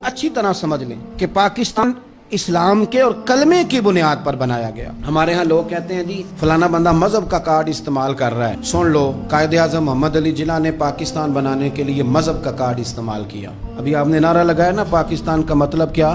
अच्छी तरह समझ लें कि पाकिस्तान इस्लाम के और कलमे की बुनियाद पर बनाया गया। हमारे यहाँ लोग कहते हैं जी फलाना बंदा मजहब का कार्ड इस्तेमाल कर रहा है। सुन लो, कायदे आज़म मोहम्मद अली जिन्ना ने पाकिस्तान बनाने के लिए मजहब का कार्ड इस्तेमाल किया। अभी आपने नारा लगाया ना, पाकिस्तान का मतलब क्या?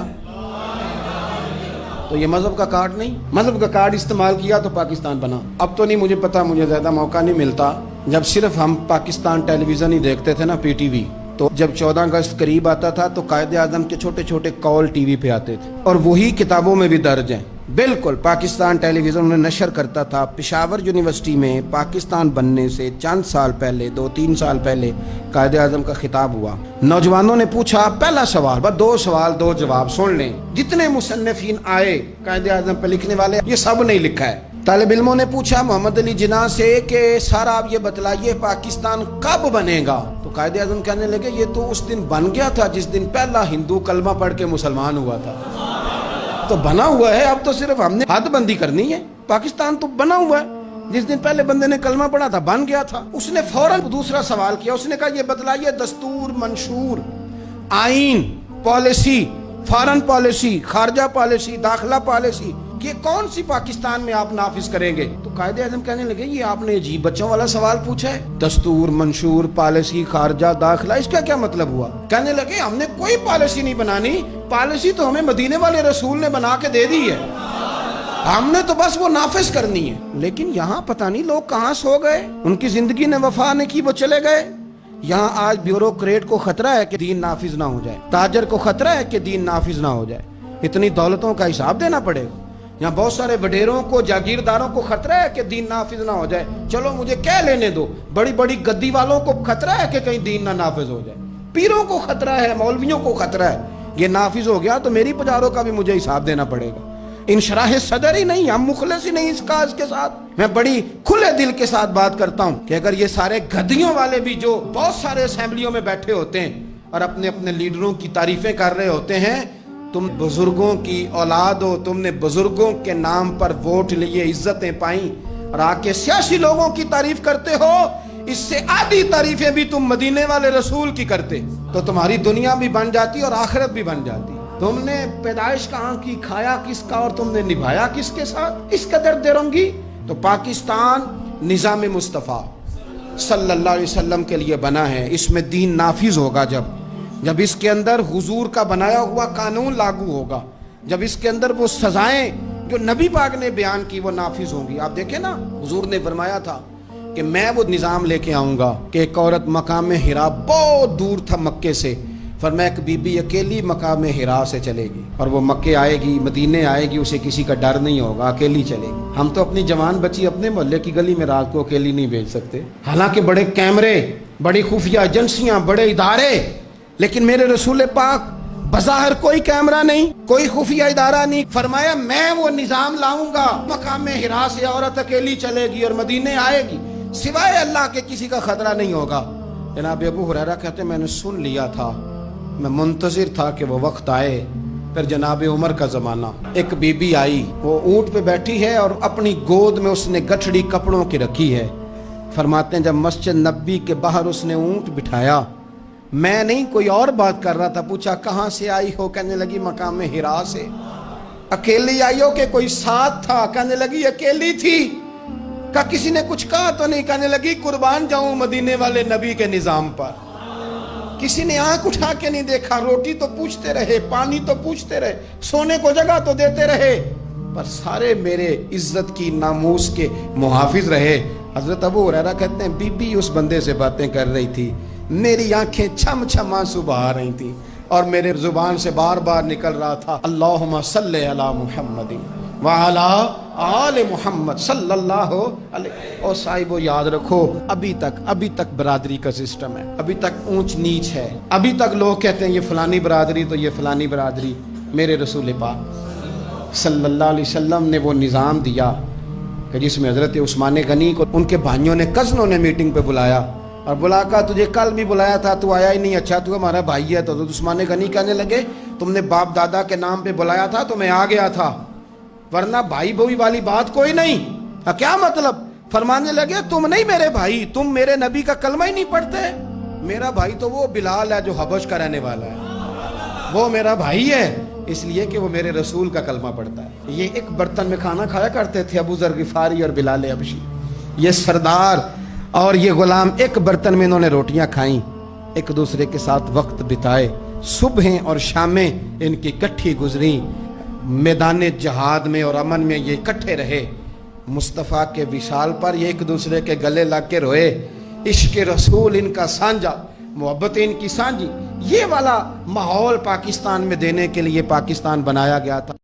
तो ये मजहब का कार्ड नहीं, मजहब का कार्ड इस्तेमाल किया तो पाकिस्तान बना। अब तो नहीं मुझे पता, मुझे ज्यादा मौका नहीं मिलता। जब सिर्फ हम पाकिस्तान टेलीविजन ही देखते थे ना, PTV, तो जब 14 अगस्त करीब आता था तो कायदे आज़म के छोटे छोटे कॉल टीवी पे आते थे और वही किताबों में भी दर्ज हैं। बिल्कुल पाकिस्तान टेलीविजन में नशर करता था। पेशावर यूनिवर्सिटी में पाकिस्तान बनने से चंद साल पहले, 2-3 साल पहले कायदे आज़म का खिताब हुआ। नौजवानों ने पूछा, पहला सवाल, बस 2 सवाल 2 जवाब सुन लें। जितने मुसन्निफीन आए कायदे आज़म पे लिखने वाले, ये सब ने लिखा है। तालिब इल्मों ने पूछा मोहम्मद अली जिन्ना से कि सर आप ये बतलाइए पाकिस्तान कब बनेगा? तो कायदे आज़म कहने लगे ये तो उस दिन बन गया था जिस दिन पहला हिंदू कलमा पढ़ के मुसलमान हुआ था। तो बना हुआ है, अब तो सिर्फ हमने हदबंदी करनी है। पाकिस्तान तो बना हुआ है, जिस दिन पहले बंदे ने कलमा पढ़ा था बन गया था। उसने फौरन दूसरा सवाल किया, उसने कहा ये बतलाइए दस्तूर, मंशूर, आइन, पॉलिसी, फॉरेन पॉलिसी, खारजा पॉलिसी, दाखिला पॉलिसी, ये कौन सी पाकिस्तान में आप नाफिज करेंगे? तो कायदे आज़म कहने लगे ये आपने अजीब बच्चों वाला सवाल पूछा है, दस्तूर, मंशूर, पॉलिसी, खारजा, दाखिला, इसका क्या मतलब हुआ? कहने लगे हमने कोई पॉलिसी नहीं बनानी, पॉलिसी तो हमें मदीने वाले रसूल ने बना के दे दी है, हमने तो बस वो नाफिज करनी है। लेकिन यहाँ पता नहीं लोग कहाँ सो गए, उनकी जिंदगी ने वफा ने की, वो चले गए। यहाँ आज ब्यूरोक्रेट को खतरा है कि दीन नाफिज ना हो जाए, ताजर को खतरा है कि दीन नाफिज ना हो जाए, इतनी दौलतों का हिसाब देना पड़ेगा। यहाँ बहुत सारे वडेरों को, जागीरदारों को खतरा है कि दीन नाफिज ना हो जाए, चलो मुझे क्या लेने दो। बड़ी बड़ी गद्दी वालों को खतरा है कि कहीं दीन ना नाफिज हो जाए, पीरों को खतरा है, मौलवियों को खतरा है, ये नाफिज हो गया तो मेरी पजारों का भी मुझे हिसाब देना पड़ेगा। इंशराह सदर ही नहीं, हम मुखलिस ही नहीं इस काज के साथ। मैं बड़ी खुले दिल के साथ बात करता हूँ कि अगर ये सारे गद्दियों वाले भी जो बहुत सारे असेंबलियों में बैठे होते हैं और अपने अपने लीडरों की तारीफें कर रहे होते हैं, तुम बुजुर्गों की औलाद हो, तुमने बुजुर्गों के नाम पर वोट लिए, इज्जतें पाई और आके सियासी लोगों की तारीफ करते हो, इससे आधी तारीफें भी तुम मदीने वाले रसूल की करते तो तुम्हारी दुनिया भी बन जाती और आखिरत भी बन जाती। तुमने पैदाइश कहाँ की, खाया किसका और तुमने निभाया किसके साथ, इस कदर देरोंगी। तो पाकिस्तान निज़ाम मुस्तफ़ा सल्लल्लाहु अलैहि वसल्लम के लिए बना है, इसमें दीन नाफिज होगा जब इसके अंदर हुजूर का बनाया हुआ कानून लागू होगा, जब इसके अंदर वो सजाएं जो नबी पाक ने बयान की वो नाफिज होंगी। आप देखें ना, हुजूर ने फरमाया था कि मैं वो निज़ाम लेके आऊँगा कि एक औरत मकाम हिरा, बहुत दूर था मक्के से, फरमाया एक बीबी अकेली मकाम हिरा से चलेगी और वो मक्के आएगी, मदीने आएगी, उसे किसी का डर नहीं होगा, अकेली चलेगी। हम तो अपनी जवान बच्ची अपने मोहल्ले की गली में रात को अकेली नहीं भेज सकते, हालांकि बड़े कैमरे, बड़ी खुफिया एजेंसियां, बड़े इदारे, लेकिन मेरे रसूल पाक बज़ाहिर कोई कैमरा नहीं, कोई खुफिया इदारा नहीं। फरमाया मैं वो निज़ाम लाऊंगा, मकाम हिरा से औरत अकेली चलेगी और मदीने आएगी, सिवाय अल्लाह के किसी का खतरा नहीं होगा। जनाब अबू हुरैरा कहते मैंने सुन लिया था, मैं मुंतजिर था कि वो वक्त आए। फिर जनाब उमर का ज़माना, एक बीबी आई, वो ऊँट पे बैठी है और अपनी गोद में उसने गठड़ी कपड़ों की रखी है। फरमाते हैं जब मस्जिद नबी के बाहर उसने ऊँट बिठाया, मैं नहीं कोई और बात कर रहा था, पूछा कहाँ से आई हो? कहने लगी मकाम हिरा से। अकेली आई हो कि कोई साथ था? कहने लगी अकेली थी। का किसी ने कुछ कहा तो नहीं? कहने लगी कुर्बान जाऊं मदीने वाले नबी के निजाम पर। किसी ने आंख उठा के नहीं देखा, रोटी तो पूछते रहे, पानी तो पूछते रहे, सोने को जगह तो देते रहे, पर सारे मेरे इज्जत की, नामूस के मुहाफिज रहे। हजरत अबू हुरैरा कहते हैं बीबी उस बंदे से बातें कर रही थी, मेरी आंखें छम छम आंसू बहा रही थी और मेरे जुबान से बार बार निकल रहा था अल्लाहुम्मा सल्ले अला मुहम्मदिन व अला आले मुहम्मद सल्लल्लाहु अलैहि। और साहिबो याद रखो, अभी तक बरादरी का सिस्टम है, अभी तक ऊंच नीच है, अभी तक लोग कहते हैं ये फलानी बरादरी तो ये फलानी बरादरी। मेरे रसूल पाक सल्लल्लाहु अलैहि वसल्लम ने वो निज़ाम दिया कि जिसमें हजरत उस्मान गनी को उनके भाइयों ने, कज़नों ने मीटिंग पे बुलाया और बुला कर तुझे कल भी बुलाया था, तू आया ही नहीं, अच्छा तू हमारा भाई है। तो उस्मान गनी कहने लगे तुमने बाप दादा के नाम पे बुलाया था तो मैं आ गया था, वरना भाई भाई वाली बात कोई नहीं। क्या मतलब? फरमाने लगे तुम नहीं मेरे भाई, तुम मेरे नबी का कलमा ही नहीं पढ़ते। मेरा भाई तो वो बिलाल है जो हबश का रहने वाला है। وہ میرا بھائی ہے اس لیے کہ وہ میرے رسول کا کلمہ پڑھتا ہے. یہ ایک برتن میں کھانا کھایا کرتے تھے ابو ذر غفاری اور بلال حبشی. یہ سردار اور یہ غلام ایک برتن میں انہوں نے روٹیاں کھائیں, ایک دوسرے کے ساتھ وقت بتائے, صبحیں اور شامیں ان کی کٹھی گزری, میدان جہاد میں اور امن میں یہ اکٹھے رہے. مصطفیٰ کے وصال پر یہ ایک دوسرے کے گلے لگ کے روئے. عشق رسول ان کا سانجا, محبت ان کی سانجی. یہ والا ماحول پاکستان میں دینے کے لیے پاکستان بنایا گیا تھا.